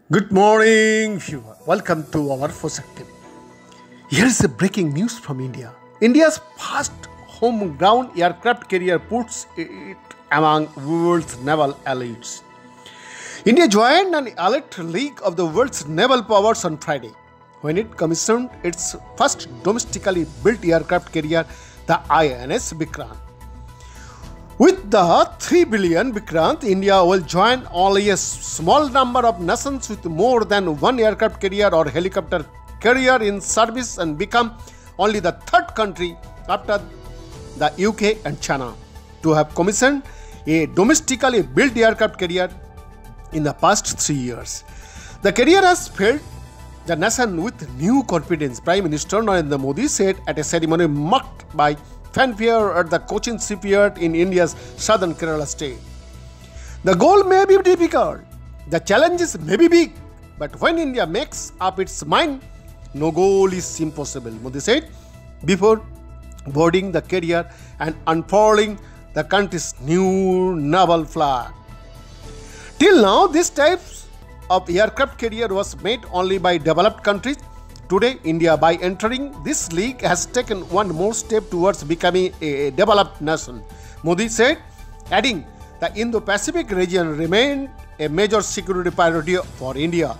Good morning, viewer. Welcome to our FOSAAC TV. Here is the breaking news from India. India's first homegrown aircraft carrier puts it among world's naval elites. India joined an elite league of the world's naval powers on Friday, when it commissioned its first domestically built aircraft carrier, the INS Vikrant. With the 3 billion Vikrant, India will join only a small number of nations with more than one aircraft carrier or helicopter carrier in service and become only the third country after the UK and China to have commissioned a domestically built aircraft carrier in the past 3 years. The carrier has filled the nation with new confidence, Prime Minister Narendra Modi said at a ceremony marked by fanfare at the Cochin shipyard in India's southern Kerala state. The goal may be difficult, the challenges may be big, but when India makes up its mind, no goal is impossible, Modi said before boarding the carrier and unfurling the country's new naval flag. Till now, this type of aircraft carrier was made only by developed countries. Today, India, by entering this league, has taken one more step towards becoming a developed nation, Modi said, adding, the Indo-Pacific region remained a major security priority for India.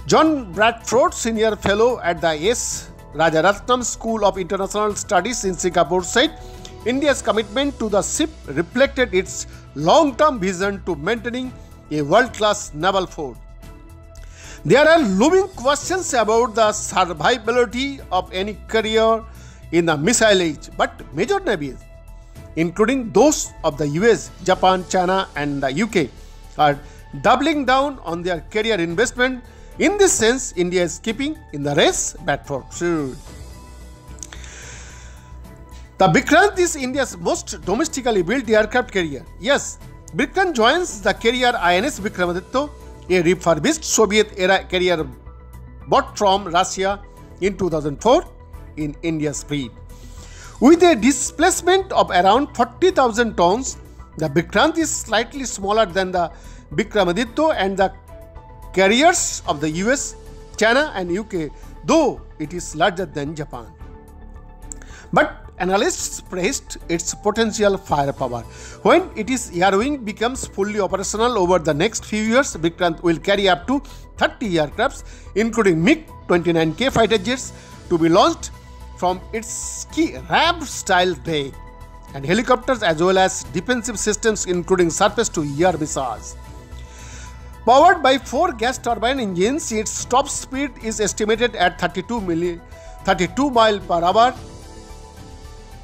John Bradford, Senior Fellow at the S. Rajaratnam School of International Studies in Singapore, said, India's commitment to the ship reflected its long-term vision to maintaining a world-class naval force. There are looming questions about the survivability of any carrier in the missile age, but major navies, including those of the US, Japan, China and the UK, are doubling down on their carrier investment. In this sense, India is keeping in the race, Bradford said. The Vikrant is India's most domestically built aircraft carrier. Yes, Vikrant joins the carrier INS Vikramaditya, a refurbished Soviet-era carrier bought from Russia in 2004 in India's fleet. With a displacement of around 40,000 tons, the Vikrant is slightly smaller than the Vikramaditya and the carriers of the US, China and UK, though it is larger than Japan. But analysts praised its potential firepower. When its air wing becomes fully operational over the next few years, Vikrant will carry up to 30 aircrafts, including MiG-29K fighter jets, to be launched from its key RAB-style deck, and helicopters as well as defensive systems including surface-to-air missiles. Powered by 4 gas turbine engines, its top speed is estimated at 32 miles per hour,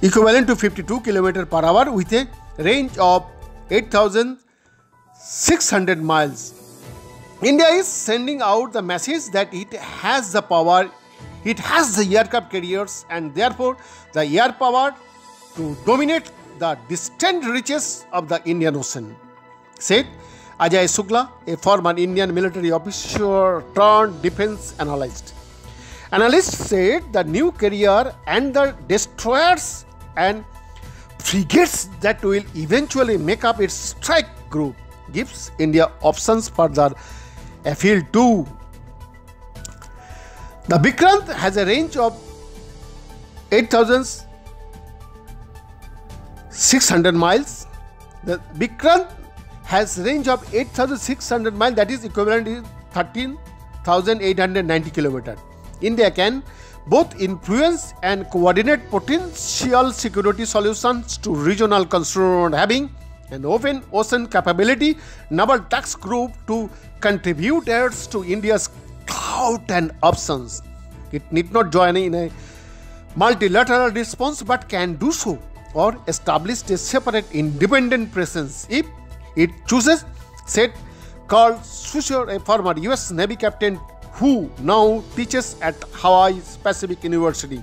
equivalent to 52 km per hour, with a range of 8,600 miles. India is sending out the message that it has the power, it has the aircraft carriers and therefore the air power to dominate the distant reaches of the Indian Ocean, said Ajay Sugla, a former Indian military officer turned defense analyst. Analysts said the new carrier and the destroyers and frigates that will eventually make up its strike group gives India options further afield too. The Vikrant has a range of 8,600 miles. The Vikrant has range of 8,600 miles, that is equivalent to 13,890 kilometers. India can both influence and coordinate potential security solutions to regional concerns, having an open ocean capability naval task group to contribute to India's clout and options. It need not join in a multilateral response but can do so or establish a separate independent presence if it chooses, said Carl Swisher, a former US Navy captain who now teaches at Hawaii Pacific University.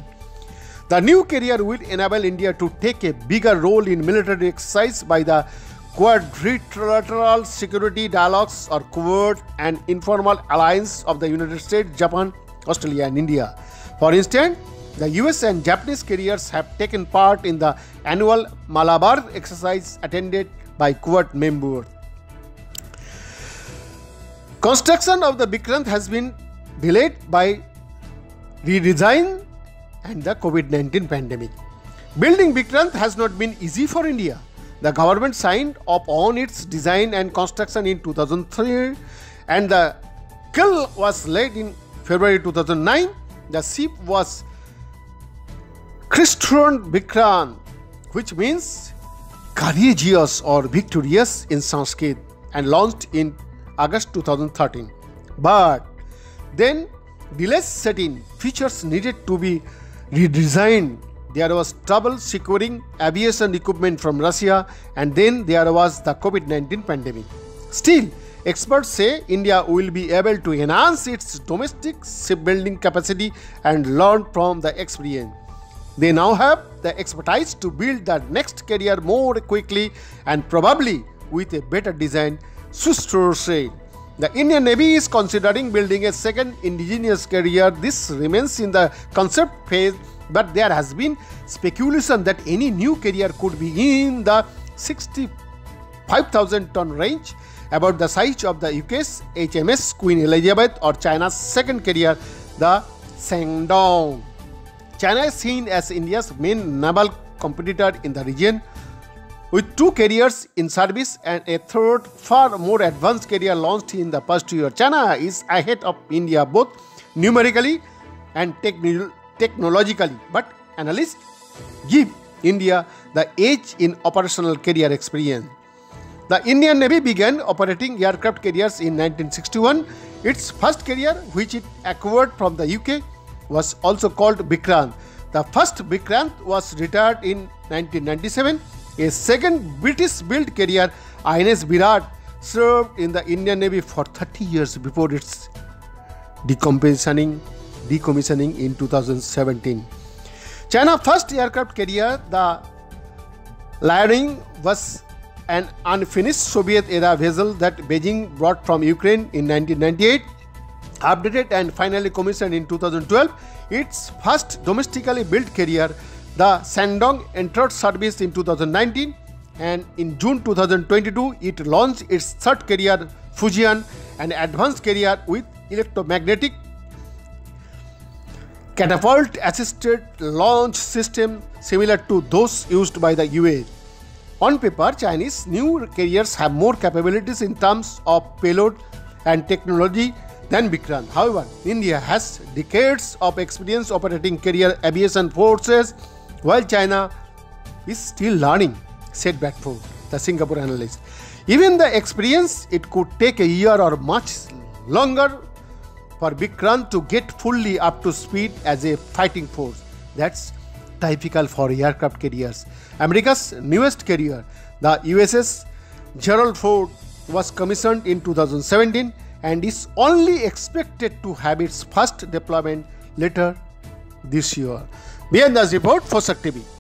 The new carrier will enable India to take a bigger role in military exercise by the quadrilateral security dialogues or covert and informal alliance of the United States, Japan, Australia and India. For instance, the US and Japanese carriers have taken part in the annual Malabar exercise attended by Quad members. Construction of the Vikrant has been delayed by redesign and the COVID-19 pandemic. Building Vikrant has not been easy for India. The government signed up on its design and construction in 2003 and the keel was laid in February 2009. The ship was christened Vikrant, which means courageous or victorious in Sanskrit, and launched in August 2013. But then delays set in, features needed to be redesigned. There was trouble securing aviation equipment from Russia, and then there was the COVID-19 pandemic. Still, experts say India will be able to enhance its domestic shipbuilding capacity and learn from the experience. They now have the expertise to build the next carrier more quickly and probably with a better design, Sustro said. The Indian Navy is considering building a second indigenous carrier. This remains in the concept phase, but there has been speculation that any new carrier could be in the 65,000 ton range, about the size of the UK's HMS Queen Elizabeth or China's second carrier, the Shandong. China is seen as India's main naval competitor in the region, with 2 carriers in service and a third, far more advanced carrier launched in the past year. China is ahead of India both numerically and technologically, but analysts give India the edge in operational carrier experience. The Indian Navy began operating aircraft carriers in 1961. Its first carrier, which it acquired from the UK, was also called Vikrant. The first Vikrant was retired in 1997. A second British-built carrier, INS Virat, served in the Indian Navy for 30 years before its decommissioning in 2017. China's first aircraft carrier, the Liaoning, was an unfinished Soviet-era vessel that Beijing brought from Ukraine in 1998. Updated and finally commissioned in 2012, its first domestically built carrier, the Shandong, entered service in 2019, and in June 2022, it launched its third carrier, Fujian, an advanced carrier with electromagnetic catapult-assisted launch system similar to those used by the US. On paper, Chinese new carriers have more capabilities in terms of payload and technology than Vikrant. However, India has decades of experience operating carrier aviation forces, while China is still learning, said Bradford, the Singapore analyst. Even the experience, it could take a year or much longer for Vikrant to get fully up to speed as a fighting force. That's typical for aircraft carriers. America's newest carrier, the USS Gerald Ford, was commissioned in 2017 and is only expected to have its first deployment later this year. Behind the report, FOSAAC TV.